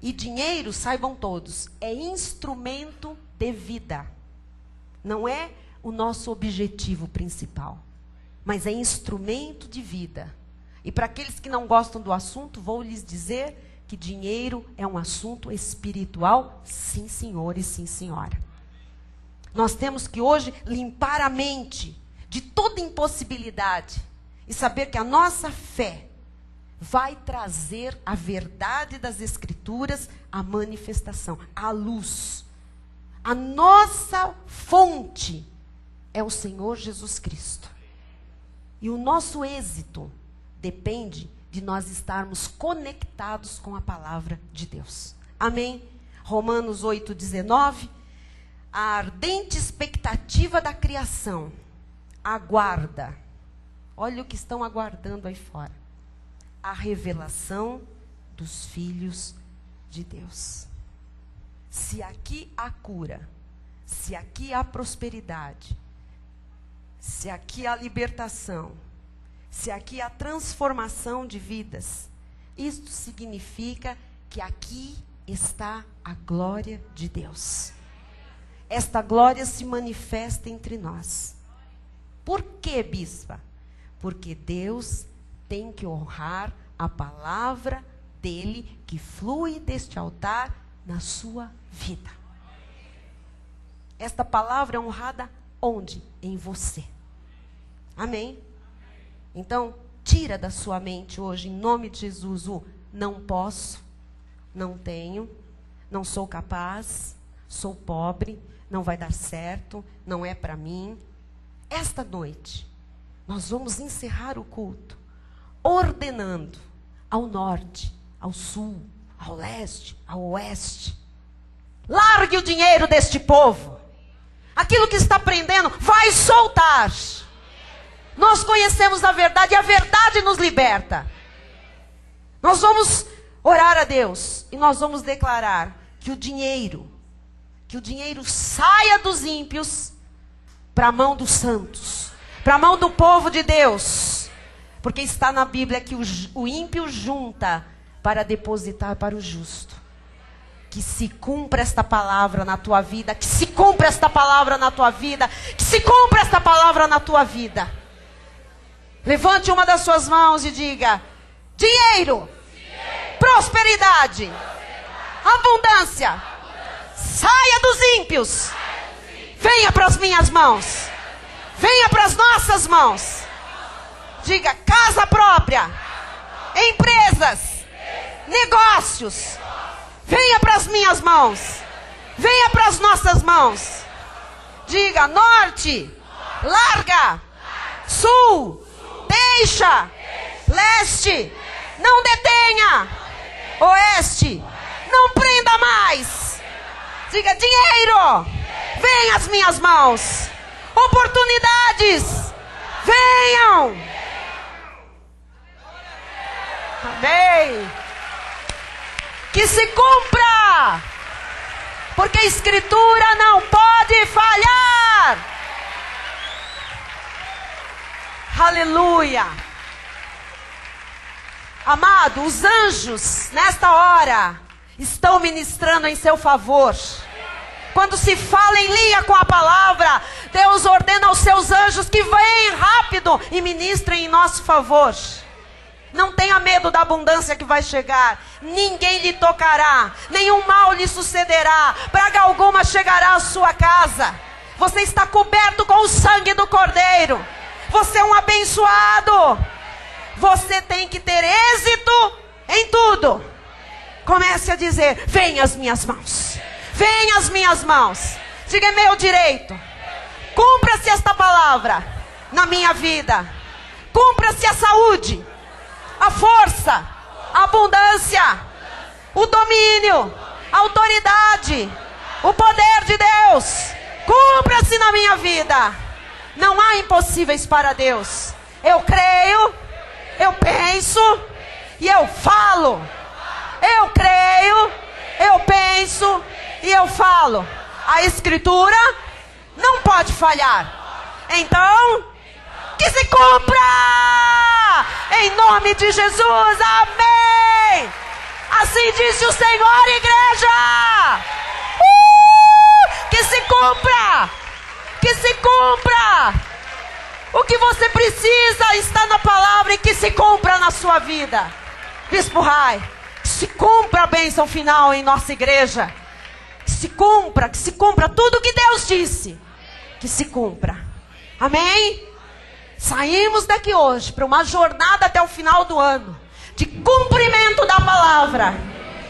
E dinheiro, saibam todos, é instrumento de vida. Não é o nosso objetivo principal, mas é instrumento de vida. E para aqueles que não gostam do assunto, vou lhes dizer que dinheiro é um assunto espiritual, sim, senhor e sim, senhora. Nós temos que hoje limpar a mente de toda impossibilidade e saber que a nossa fé vai trazer a verdade das Escrituras, a manifestação, a luz. A nossa fonte é o Senhor Jesus Cristo. E o nosso êxito depende de nós estarmos conectados com a palavra de Deus. Amém? Romanos 8:19. A ardente expectativa da criação aguarda. Olha o que estão aguardando aí fora. A revelação dos filhos de Deus. Se aqui há cura, se aqui há prosperidade, se aqui há libertação, se aqui há transformação de vidas, isto significa que aqui está a glória de Deus. Esta glória se manifesta entre nós. Por quê, bispa? Porque Deus tem que honrar a palavra dele que flui deste altar na sua vida. Esta palavra é honrada onde? Em você. Amém? Então, tira da sua mente hoje, em nome de Jesus, o não posso, não tenho, não sou capaz, sou pobre, não vai dar certo, não é para mim. Esta noite, nós vamos encerrar o culto ordenando ao norte, ao sul, ao leste, ao oeste. Largue o dinheiro deste povo. Aquilo que está prendendo, vai soltar. Nós conhecemos a verdade e a verdade nos liberta. Nós vamos orar a Deus e nós vamos declarar que o dinheiro saia dos ímpios para a mão dos santos, para a mão do povo de Deus. Porque está na Bíblia que o ímpio junta para depositar para o justo. Que se cumpra esta palavra na tua vida, que se cumpra esta palavra na tua vida, que se cumpra esta palavra na tua vida. Levante uma das suas mãos e diga: dinheiro, prosperidade, abundância, saia dos ímpios, venha para as minhas mãos, venha para as nossas mãos. Diga: casa própria, empresas, negócios, venha para as minhas mãos, venha para as nossas mãos. Diga: norte, larga, sul, deixa, leste, não detenha, oeste, não prenda mais. Diga: dinheiro, vem às minhas mãos, oportunidades, venham. Amém. Que se cumpra, porque a Escritura não pode falhar. Aleluia. Amado, os anjos, nesta hora, estão ministrando em seu favor. Quando se fala em linha com a palavra, Deus ordena aos seus anjos que venham rápido e ministrem em nosso favor. Não tenha medo da abundância que vai chegar. Ninguém lhe tocará, nenhum mal lhe sucederá, praga alguma chegará à sua casa. Você está coberto com o sangue do Cordeiro. Você é um abençoado. Você tem que ter êxito em tudo. Comece a dizer: venha as minhas mãos. Venha as minhas mãos. Diga: é meu direito. Cumpra-se esta palavra na minha vida. Cumpra-se a saúde, a força, a abundância, o domínio, a autoridade, o poder de Deus. Cumpra-se na minha vida. Não há impossíveis para Deus. Eu creio, eu penso e eu falo. Eu creio, eu penso e eu falo. A Escritura não pode falhar. Então, que se cumpra! Em nome de Jesus, amém! Assim disse o Senhor, igreja! Que se cumpra! Que se cumpra! O que você precisa está na palavra e que se cumpra na sua vida. Bispo Rai, que se cumpra a bênção final em nossa igreja. Que se cumpra tudo o que Deus disse. Que se cumpra. Amém? Saímos daqui hoje para uma jornada até o final do ano de cumprimento da palavra,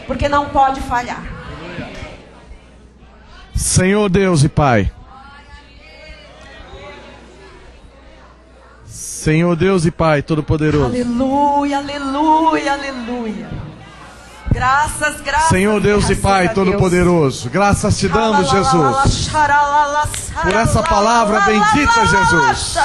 porque não pode falhar. Senhor Deus e Pai, Senhor Deus e Pai Todo-Poderoso, aleluia, aleluia, aleluia. Graças, Senhor Deus e Pai Todo-Poderoso, graças te damos, Jesus, por essa palavra bendita, Jesus,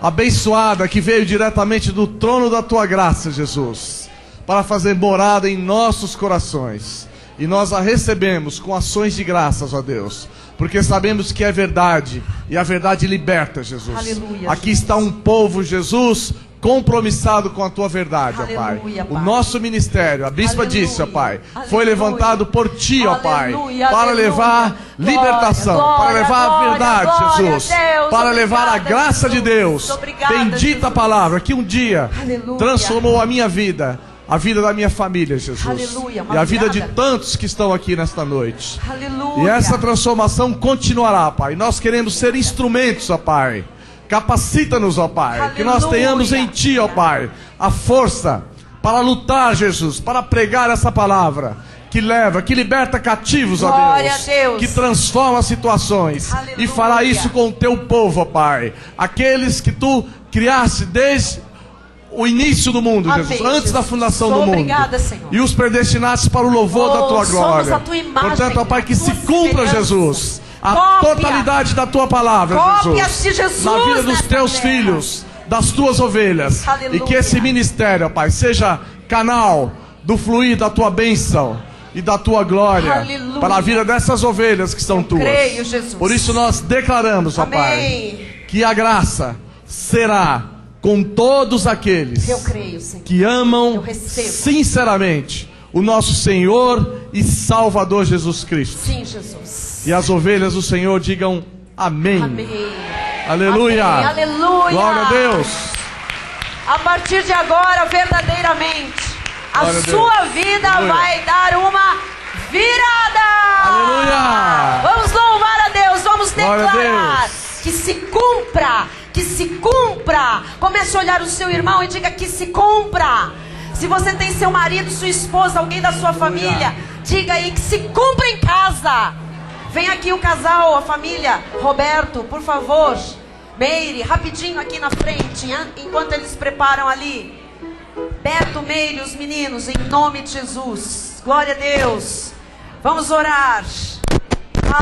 abençoada, que veio diretamente do trono da tua graça, Jesus, para fazer morada em nossos corações. E nós a recebemos com ações de graças, ó Deus, porque sabemos que é verdade, e a verdade liberta, Jesus. Aleluia, aqui Jesus. Está um povo, Jesus, compromissado com a tua verdade, aleluia, ó Pai. O nosso ministério, a bispa aleluia, disse, ó Pai, aleluia, foi levantado por ti, ó Pai, aleluia, para levar libertação, glória, para levar a verdade, glória, Jesus, Deus, para levar a graça Jesus, de Deus. Obrigada, bendita Jesus. Palavra que um dia aleluia, transformou a minha vida, a vida da minha família, Jesus, aleluia, e a vida de tantos que estão aqui nesta noite. Aleluia. E essa transformação continuará, Pai. Nós queremos ser instrumentos, ó Pai. Capacita-nos, ó Pai, aleluia, que nós tenhamos em Ti, ó Pai, a força para lutar, Jesus, para pregar essa palavra que leva, que liberta cativos, ó Deus, que transforma situações, aleluia, e fará isso com o Teu povo, ó Pai, aqueles que Tu criaste desde o início do mundo, amém, Jesus, antes da fundação do mundo, obrigada, Senhor, e os predestinaste para o louvor da Tua glória. A tua imagem, portanto, ó Pai, que se cumpra, Jesus, a totalidade da Tua palavra, Jesus, na vida dos Teus filhos, das Tuas ovelhas, aleluia, e que esse ministério, ó Pai, seja canal do fluir da Tua bênção e da Tua glória, aleluia, para a vida dessas ovelhas que são Tuas. Creio, Jesus. Por isso nós declaramos, ó Pai, que a graça será com todos aqueles que amam sinceramente o nosso Senhor e Salvador Jesus Cristo. Sim, Jesus. E as ovelhas do Senhor digam amém. Amém. Aleluia. Amém. Aleluia. Glória a Deus. A partir de agora, verdadeiramente, a sua vida aleluia, vai dar uma virada. Aleluia. Vamos louvar a Deus, vamos declarar que se cumpra. Que se cumpra. Comece a olhar o seu irmão e diga que se cumpra. Se você tem seu marido, sua esposa, alguém da sua família, diga aí que se cumpra em casa. Vem aqui o casal, a família. Roberto, por favor. Meire, rapidinho aqui na frente, hein? Enquanto eles preparam ali. Beto, Meire, os meninos, em nome de Jesus. Glória a Deus. Vamos orar.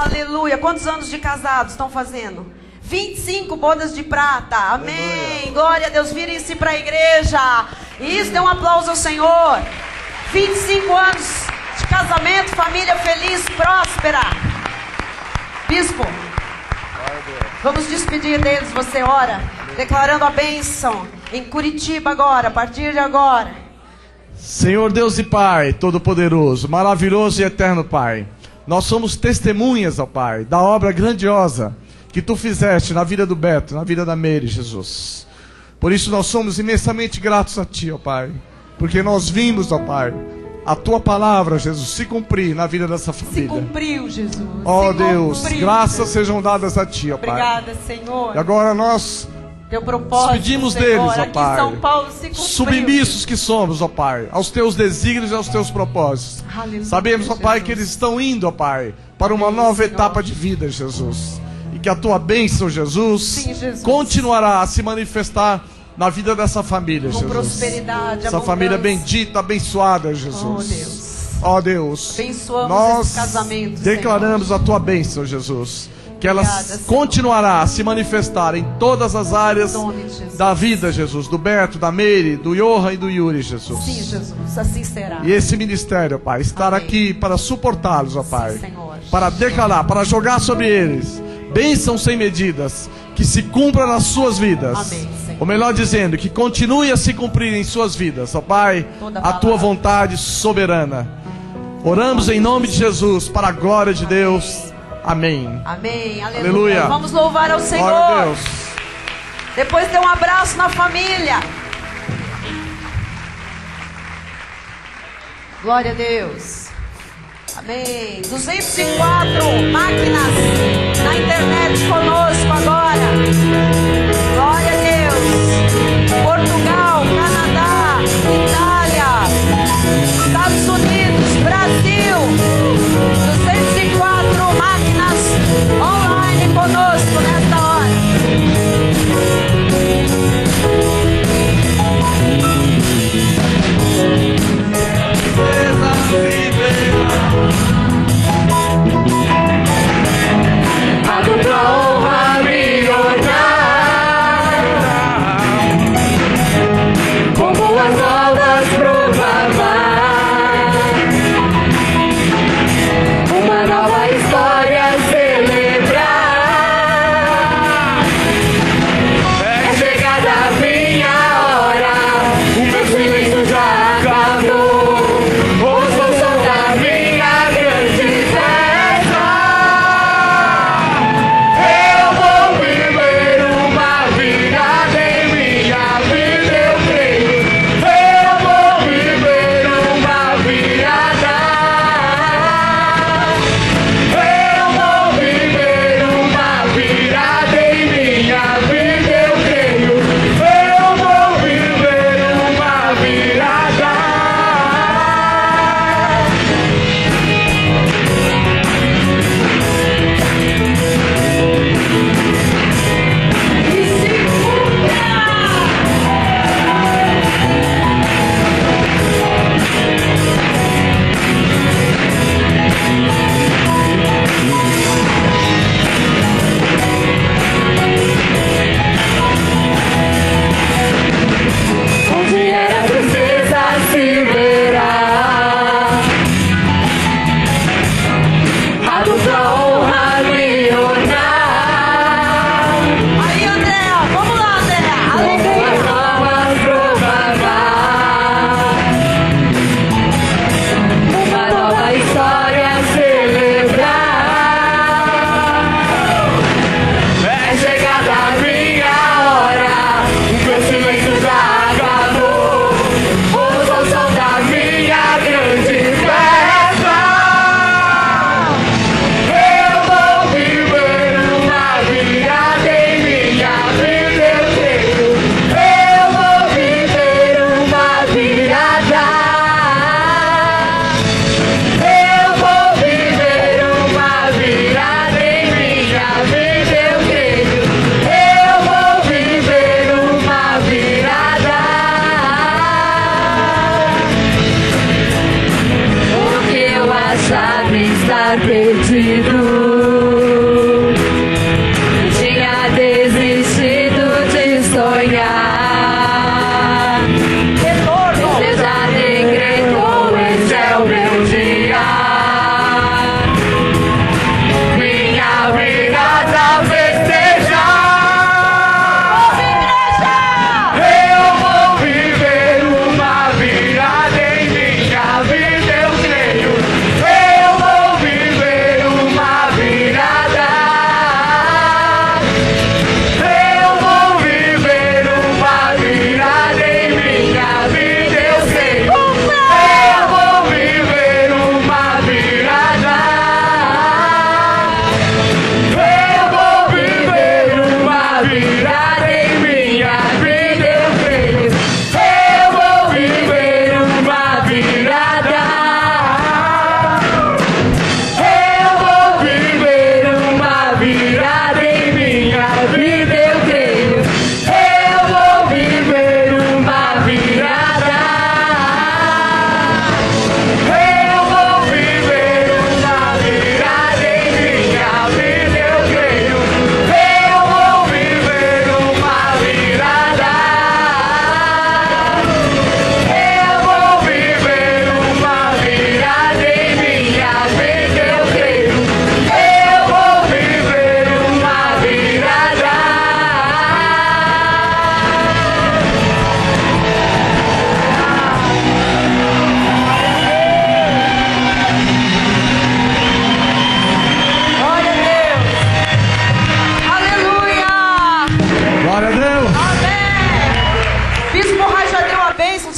Aleluia. Quantos anos de casados estão fazendo? 25 bodas de prata, amém, aleluia, glória a Deus, virem-se para a igreja, isso, dê um aplauso ao Senhor, 25 anos de casamento, família feliz, próspera. Bispo, vamos despedir deles, você ora, declarando a bênção em Curitiba agora, a partir de agora. Senhor Deus e Pai Todo-Poderoso, maravilhoso e eterno Pai, Nós somos testemunhas, ó Pai, da obra grandiosa que Tu fizeste na vida do Beto, na vida da Meire, Jesus. Por isso nós somos imensamente gratos a Ti, ó Pai, porque nós vimos, ó Pai, a Tua palavra, Jesus, se cumprir na vida dessa família. Se cumpriu, Jesus. Ó Deus, graças sejam dadas a Ti, ó Pai. Obrigada, Senhor. E agora nós Teu propósito, pedimos Senhor, deles, ó aqui Pai, São Paulo se cumpriu. Submissos que somos, ó Pai, aos Teus desígnios e aos Teus propósitos. Aleluia, Sabemos, ó Pai, Jesus. que eles estão indo, ó Pai, para uma Amém, nova Senhor. etapa de vida, Jesus. E que a Tua bênção, Jesus, Sim, Jesus, continuará a se manifestar na vida dessa família, com Jesus. prosperidade, Essa abundância. família bendita, abençoada, Jesus. Oh, Deus. Ó Deus, Abençoamos nós esse casamento, declaramos a Tua bênção, Jesus. Que ela Obrigada, Senhor. continuará a se manifestar em todas as áreas Em nome de Jesus. da vida, Jesus. Do Beto, da Meire, do Johan e do Yuri, Jesus. Sim, Jesus, assim será. E esse ministério, Pai, estar Amém. aqui para suportá-los, ó Pai. Senhor. Para declarar, para jogar sobre eles bênçãos sem medidas, que se cumpra nas suas vidas. Amém, Senhor. Ou melhor dizendo, que continue a se cumprir em suas vidas, ó Pai, Toda a palavra. Tua vontade soberana. Oramos em nome de Jesus, para a glória de Deus. Amém. Amém, aleluia. Aleluia. Vamos louvar ao Senhor. Glória a Deus. Depois dê um abraço na família. Glória a Deus. Amém. 204 máquinas na internet conosco agora. Glória a Deus. Portugal, Canadá, Itália, Estados Unidos, Brasil. 204 máquinas online conosco nesta hora.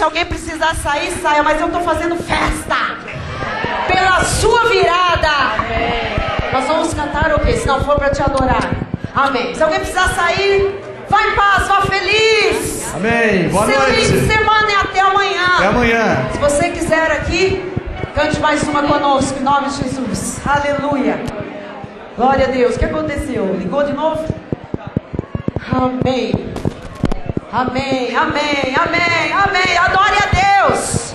alguém precisar sair, saia. Mas eu estou fazendo festa pela sua virada. Nós vamos cantar o quê? Se não for para te adorar. Amém. Se alguém precisar sair, vá em paz, vá feliz. Amém. Boa noite. Feliz fim de semana e até amanhã. Até amanhã. Se você quiser aqui, cante mais uma conosco, em nome de Jesus. Aleluia. Glória a Deus. O que aconteceu? Ligou de novo? Amém. Amém, amém, amém, amém. Adore a Deus.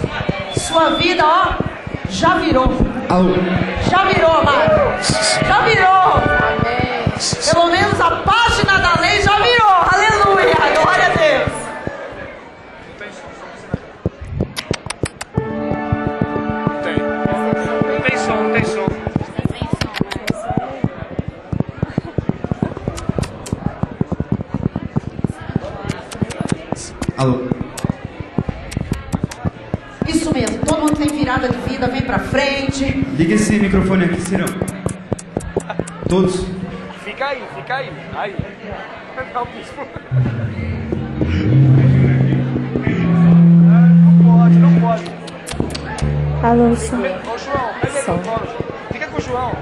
Sua vida, ó, já virou. Já virou, amado. Já virou. Amém. Pelo menos a página da lei já virou. Aleluia. Glória a Deus. Tem som. Alô? Isso mesmo. Todo mundo tem virada de vida, vem pra frente. Liga esse microfone aqui, Cirão. Todos. Fica aí. Aí. Não pode. Alô, som. Ô, João, pega aí no colo, João. Fica com o João.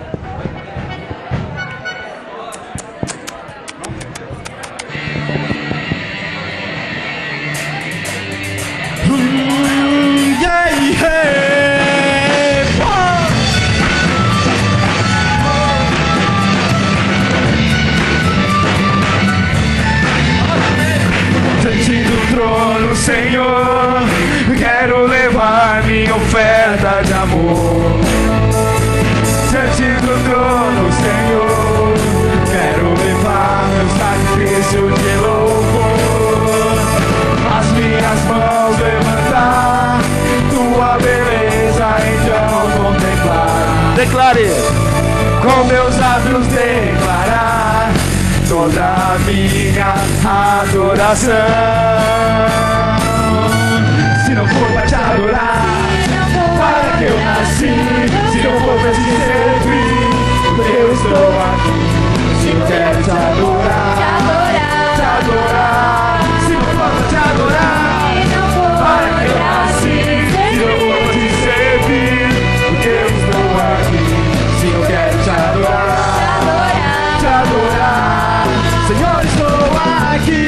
Diante do trono, Senhor, quero levar minha oferta de amor. Diante do trono, Senhor, quero levar meu sacrifício de louvor. As minhas mãos levantar, tua beleza então contemplar. Declare, com meus lábios declarar toda a minha adoração. Se não for pra te adorar, para que eu nasci. Se não for pra te servir, eu estou aqui. Se eu quero te adorar, te adorar. Se não for pra te adorar, para que eu nasci. Se não for pra te servir, eu estou aqui. Se eu quero te adorar, te adorar. Senhor, estou aqui.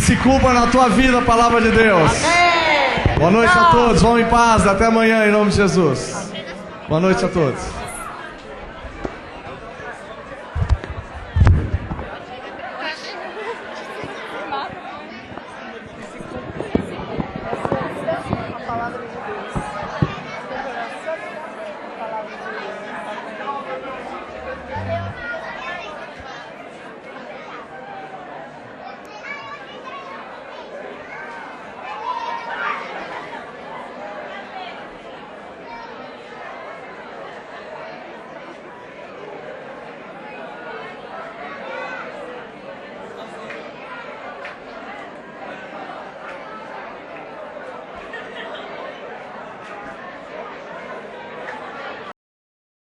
se cumpra na tua vida a palavra de Deus. Amém. Boa noite a todos, vão em paz, até amanhã em nome de Jesus. Boa noite a todos.